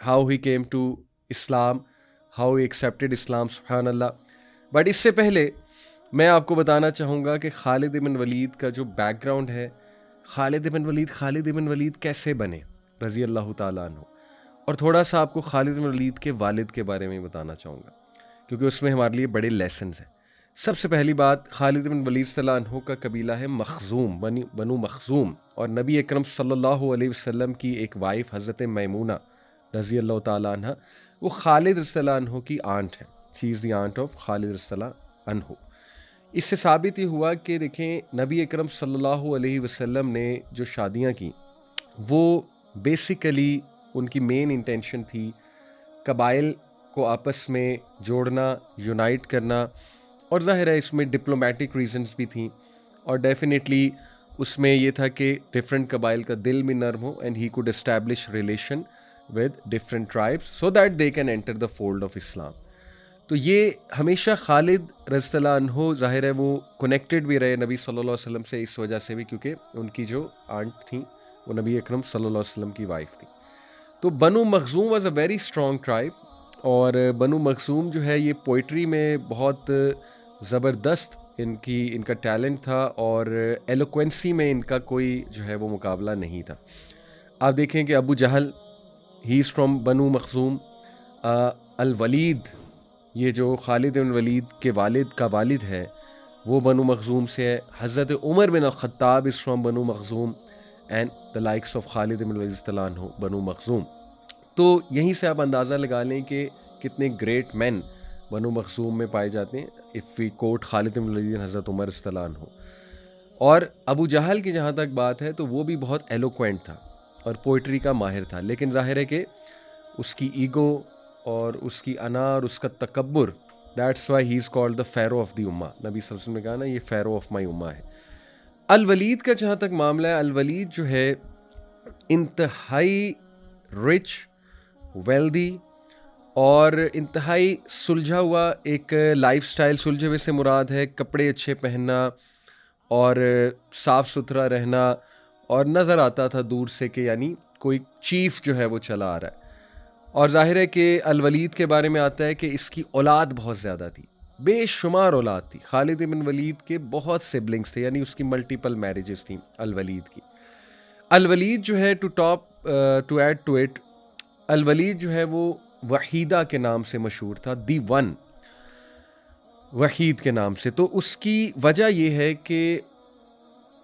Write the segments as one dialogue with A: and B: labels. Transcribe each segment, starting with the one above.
A: How he came to Islam, how he accepted Islam, सुभान अल्लाह। But इससे पहले मैं आपको बताना चाहूँगा कि खालिद इब्न वलीद का जो बैकग्राउंड है, खालिद इब्न वलीद कैसे बने रज़ी अल्लाह ताला अन्हु, और थोड़ा सा आपको खालिद इब्न वलीद के वालिद के बारे में बताना चाहूँगा, क्योंकि उसमें हमारे लिए बड़े लेसन्स हैं। सबसे पहली बात, खालिद इब्न वलीद सल्लल्लाहु अन्हु का कबीला है मखज़ूम, बनु मखज़ूम, और नबी अकरम सल्लल्लाहु अलैहि वसल्लम की एक वाइफ हज़रत मैमूना रज़ी अल्लाह ताला अन्हा, वो खालिद रज़ियल्लाहु अन्हु की आंट है। She is the aunt of Khalid रज़ियल्लाहु अन्हु। इससे साबित ये हुआ कि देखें, नबी अकरम सल्लल्लाहु अलैहि वसल्लम ने जो शादियाँ की, वो बेसिकली उनकी मेन इंटेंशन थी कबाइल को आपस में जोड़ना, यूनाइट करना, और ज़ाहिर है इसमें डिप्लोमेटिक रीजंस भी थी, और डेफिनेटली उसमें ये था कि डिफरेंट कबाइल का दिल भी नर्म हो and he could establish relation with different tribes so that they can enter the fold of Islam. तो ये हमेशा खालिद रज़ियल्लाहु अन्हु ज़ाहिर है वो कनेक्टेड भी रहे नबी सल्लल्लाहु अलैहि वसल्लम से इस वजह से भी, क्योंकि उनकी जो आंट थी वो नबी अकरम सल्लल्लाहु अलैहि वसल्लम की वाइफ थी। तो Banu Makhzum was a very strong tribe, और बनु मखज़ूम जो है ये पोइट्री में बहुत ज़बरदस्त इनका टैलेंट था, और एलोक्वेंसी में इनका कोई जो है वो मुकाबला नहीं था। आप देखें कि अबू जहल, ही इज़ फ्रॉम बनु मखज़ूम। अल वलीद, ये जो खालिद बिन वलीद के वालिद का वालिद है, वो बनु मखज़ूम से है। हज़रत Umar bin Khattab is from Banu Makhzum, and the likes of Khalid bin Walid रज़ियल्लाहु अन्हु बनु मखज़ूम। तो यहीं से आप अंदाज़ा लगा लें कि कितने ग्रेट मैन बनु मखज़ूम में पाए जाते हैं, if we coat Khalid bin Waleed, हज़रत उमर रज़ियल्लाहु अन्हु। और अबू जहल की जहाँ तक बात है, तो वो भी बहुत एलोक्वेंट था और पोइट्री का माहिर था, लेकिन ज़ाहिर है कि उसकी ईगो और उसकी अना और उसका तकब्बुर, that's why he is called the Pharaoh of the उम्मा। नबी सल्लल्लाहु अलैहि वसल्लम ने कहा ना, ये फ़ैरो ऑफ माई उम्मा है। अल वलीद का जहाँ तक मामला है, अल वलीद जो है इंतहाई रिच, वेल्दी और इंतहाई सुलझा हुआ एक लाइफस्टाइल। सुलझे हुए से मुराद है कपड़े अच्छे पहनना और साफ़ सुथरा रहना, और नज़र आता था दूर से कि यानी कोई चीफ जो है वो चला आ रहा है। और जाहिर है कि अल वलीद के बारे में आता है कि इसकी औलाद बहुत ज़्यादा थी, बेशुमार औलाद थी। खालिद इब्न वलीद के बहुत सिबलिंग्स थे, यानी उसकी मल्टीपल मैरिजेस थी अल वलीद की। अल वलीद जो है टू ऐड टू इट, अल वलीद जो है वो वहीदा के नाम से मशहूर था, दी वन, वहीद के नाम से। तो उसकी वजह यह है कि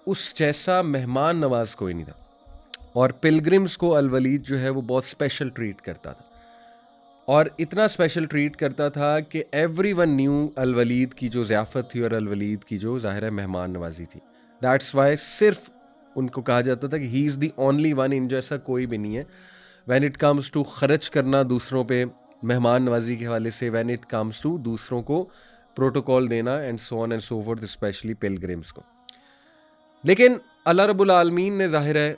A: उस जैसा मेहमान नवाज कोई नहीं था, और पिलग्रिम्स को अल वलीद जो है वो बहुत स्पेशल ट्रीट करता था, और इतना स्पेशल ट्रीट करता था कि एवरीवन न्यू अल वलीद की जो ज़ियाफ़त थी और अल वलीद की जो ज़ाहिर है मेहमान नवाजी थी। दैट्स वाई सिर्फ उनको कहा जाता था कि he is the only one, इन जैसा कोई भी नहीं है व्हेन इट कम्स टू खर्च करना दूसरों पे मेहमान नवाजी के हवाले से, व्हेन इट कम्स टू दूसरों को प्रोटोकॉल देना and so on and so fourth, specially pilgrims को। लेकिन अल्लाह रब्बुल आलमीन ने, ज़ाहिर है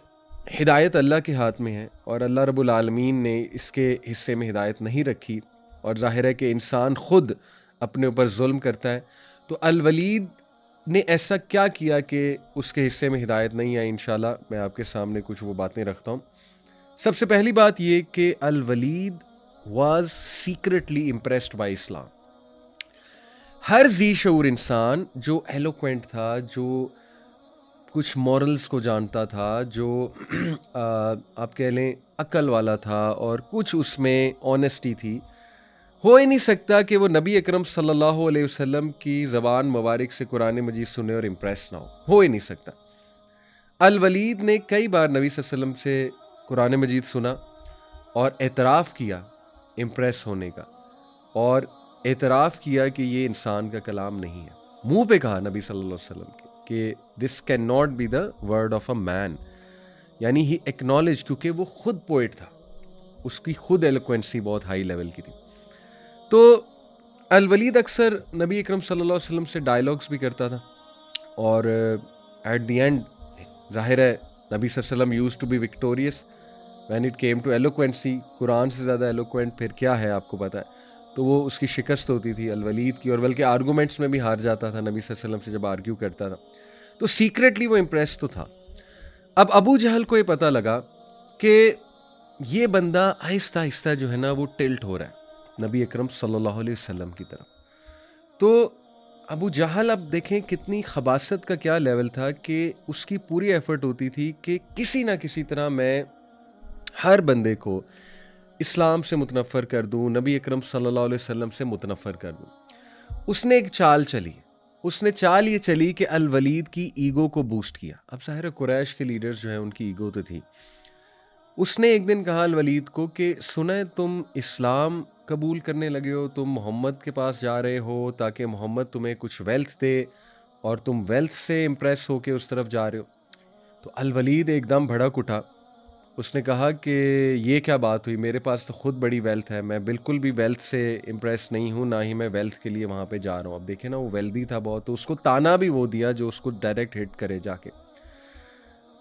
A: हिदायत अल्लाह के हाथ में है, और अल्लाह रब्बुल आलमीन ने इसके हिस्से में हिदायत नहीं रखी, और ज़ाहिर है कि इंसान ख़ुद अपने ऊपर जुल्म करता है। तो अल वलीद ने ऐसा क्या किया कि उसके हिस्से में हिदायत नहीं आई? इंशाल्लाह मैं आपके सामने कुछ वो बातें रखता हूँ। सबसे पहली बात ये कि Al Walid was secretly impressed by Islam. हर जी शऊर इंसान जो एलोक्वेंट था, जो कुछ मॉरल्स को जानता था, जो आप कह लें अक्ल वाला था, और कुछ उसमें ऑनेस्टी थी, हो ही नहीं सकता कि वो नबी अकरम सल्लल्लाहु अलैहि वसल्लम की ज़बान मुबारक से कुरान मजीद सुने और इम्प्रेस ना हो ही नहीं सकता। अल वलीद ने कई बार नबी सल्लल्लाहु अलैहि वसल्लम से कुरान मजीद सुना और एतराफ़ किया इम्प्रेस होने का, और एतराफ़ किया कि ये इंसान का कलाम नहीं है। मुंह पे कहा नबी सल्लल्लाहु अलैहि वसल्लम के कि this can not be the word of a man, यानी ही एक्नॉलेज, क्योंकि वो खुद पोइट था, उसकी खुद एलोक्वेंसी बहुत हाई लेवल की थी। तो अल वलीद अक्सर नबी अकरम सल्लल्लाहु अलैहि वसल्लम से डायलॉग्स भी करता था, और एट द एंड ज़ाहिर है नबी सल्लल्लाहु अलैहि वसल्लम used to be victorious when it came to eloquence. Quran से ज़्यादा एलोक्वेंट फिर क्या है, आपको पता है। तो वो उसकी शिकस्त होती थी अल वलीद की, और बल्कि आर्गूमेंट्स में भी हार जाता था नबी सल्लल्लाहु अलैहि वसल्लम से जब आर्ग्यू करता था। तो सीक्रेटली वो इम्प्रेस तो था। अब अबू जहल को ये पता लगा कि ये बंदा आहिस्ता आहिस्ता जो है ना वो टिल्ट हो रहा है नबी अकरम सल्लल्लाहु अलैहि वसल्लम की तरफ। तो अबू जहल, अब देखें कितनी खबासत का क्या लेवल था कि उसकी पूरी एफर्ट होती थी कि किसी ना किसी तरह मैं हर बंदे को इस्लाम से मुतनफ़र कर दूं, नबी अकरम सल्लल्लाहु अलैहि वसल्लम से मुतनफ़र कर दूं। उसने एक चाल चली। उसने चाल ये चली कि अल वलीद की ईगो को बूस्ट किया। अब ज़ाहिर है कुरैश के लीडर्स जो हैं उनकी ईगो तो थी। उसने एक दिन कहा अल वलीद को कि सुना है तुम इस्लाम कबूल करने लगे हो, तुम मोहम्मद के पास जा रहे हो ताकि मोहम्मद तुम्हें कुछ वेल्थ दे और तुम वेल्थ से इम्प्रेस होके उस तरफ जा रहे हो। तो अल वलीद एकदम भड़क उठा। उसने कहा कि ये क्या बात हुई, मेरे पास तो खुद बड़ी वेल्थ है, मैं बिल्कुल भी वेल्थ से इम्प्रेस नहीं हूँ, ना ही मैं वेल्थ के लिए वहाँ पे जा रहा हूँ। अब देखे ना, वो वेल्दी था बहुत, तो उसको ताना भी वो दिया जो उसको डायरेक्ट हिट करे जाके।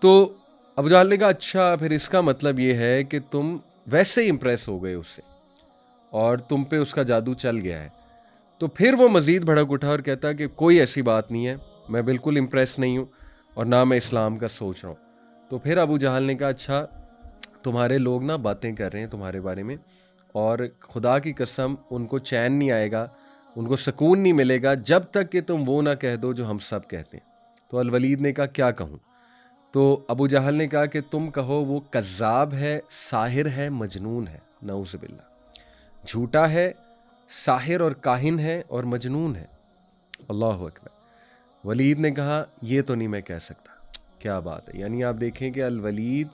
A: तो अबू जहल ने कहा अच्छा, फिर इसका मतलब ये है कि तुम वैसे ही इम्प्रेस हो गए उससे और तुम पे उसका जादू चल गया है। तो फिर वो मज़ीद भड़क उठा और कहता कि कोई ऐसी बात नहीं है, मैं बिल्कुल इम्प्रेस नहीं हूँ और ना मैं इस्लाम का सोच रहा हूँ। तो फिर अबू जहल ने कहा अच्छा, तुम्हारे लोग ना बातें कर रहे हैं तुम्हारे बारे में, और खुदा की कसम उनको चैन नहीं आएगा, उनको सुकून नहीं मिलेगा जब तक कि तुम वो ना कह दो जो हम सब कहते हैं। तो अल वलीद ने कहा क्या कहूँ? तो अबू जहल ने कहा कि तुम कहो वो कज़्ज़ाब है, साहिर है, मजनून है, नऊज़ बिल्लाह। झूठा है, साहिर और काहिन है और मजनून है। अल्लाह अकबर। वलीद ने कहा ये तो नहीं मैं कह सकता। क्या बात है, यानी आप देखें कि अल वलीद,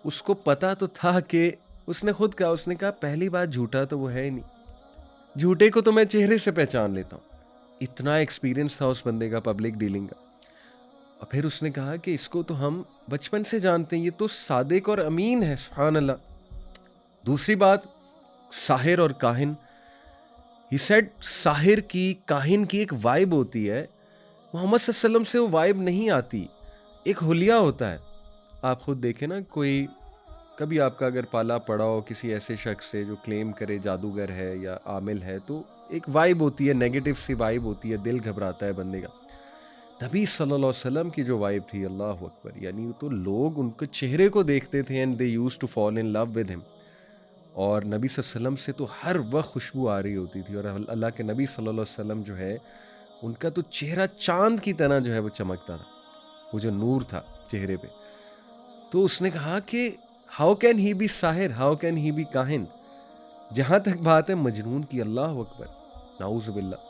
A: उसको पता तो था कि, उसने खुद कहा, उसने कहा पहली बात झूठा तो वो है ही नहीं, झूठे को तो मैं चेहरे से पहचान लेता हूँ। इतना एक्सपीरियंस था उस बंदे का पब्लिक डीलिंग का। और फिर उसने कहा कि इसको तो हम बचपन से जानते हैं, ये तो सादिक और अमीन है, सुभान अल्लाह। दूसरी बात, साहिर और काहिन, ही सेड साहिर की, काहिन की एक वाइब होती है, मोहम्मद सल्लल्लाहु अलैहि वसल्लम से वो वाइब नहीं आती, एक हुलिया होता है। आप खुद देखें ना, कोई कभी आपका अगर पाला पड़ा हो किसी ऐसे शख्स से जो क्लेम करे जादूगर है या आमिल है, तो एक वाइब होती है, नेगेटिव सी वाइब होती है, दिल घबराता है बंदे का। नबी सल्लल्लाहु अलैहि वसल्लम की जो वाइब थी, अल्लाह अकबर, यानी तो लोग उनके चेहरे को देखते थे and they used to fall in love with him. और नबी सल्लल्लाहु अलैहि वसल्लम से तो हर वक्त खुशबू आ रही होती थी, और अल्लाह के नबी सल्लल्लाहु अलैहि वसल्लम जो है, उनका तो चेहरा चांद की तरह जो है वो चमकता था, वो जो नूर था चेहरे पे। तो उसने कहा कि हाउ कैन ही बी साहिर, हाउ कैन ही बी काहिन। जहां तक बात है मजनून की, अल्लाह अकबर, नाउज़ बिल्लाह,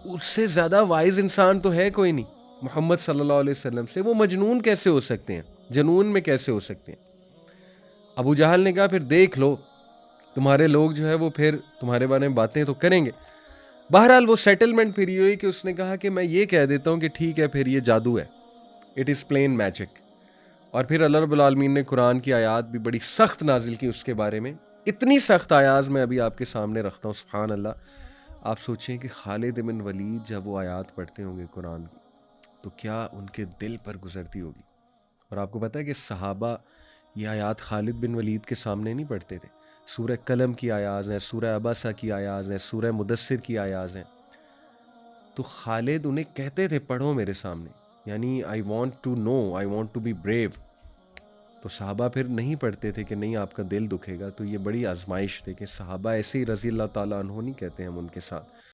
A: उससे ज्यादा वाइज इंसान तो है कोई नहीं मोहम्मद सल्लल्लाहु अलैहि वसल्लम से। वो मजनून कैसे हो सकते हैं, जनून में कैसे हो सकते हैं? अबू जहल ने कहा फिर देख लो, तुम्हारे लोग जो है वो फिर तुम्हारे बारे में बातें तो करेंगे। बहरहाल वो सेटलमेंट फिर ये हुई कि उसने कहा कि मैं ये कह देता हूँ कि ठीक है, फिर ये जादू है, इट इज़ प्लेन मैजिक। और फिर अल्लाह रब्बुल आलमीन ने कुरान की आयत भी बड़ी सख्त नाजिल की उसके बारे में। इतनी सख्त आयात मैं अभी आपके सामने रखता हूँ, सुभान अल्लाह। आप सोचें कि खालिद बिन वलीद जब वो आयत पढ़ते होंगे कुरान की, तो क्या उनके दिल पर गुजरती होगी। और आपको पता है कि सहाबा ये आयत खालिद बिन वलीद के सामने नहीं पढ़ते थे। सूरह कलम की आयाज़ हैं, सूरह अबसा की आयाज़ हैं, सूरह मुदस्सिर की आयाज़ हैं। तो खालिद उन्हें कहते थे पढ़ो मेरे सामने, यानी I want to know, I want to be brave. तो सहाबा फिर नहीं पढ़ते थे कि नहीं आपका दिल दुखेगा। तो ये बड़ी आजमाइश थी कि सहाबा ऐसे ही रज़ी अल्लाह ताला अन्हो नहीं कहते हम उनके साथ।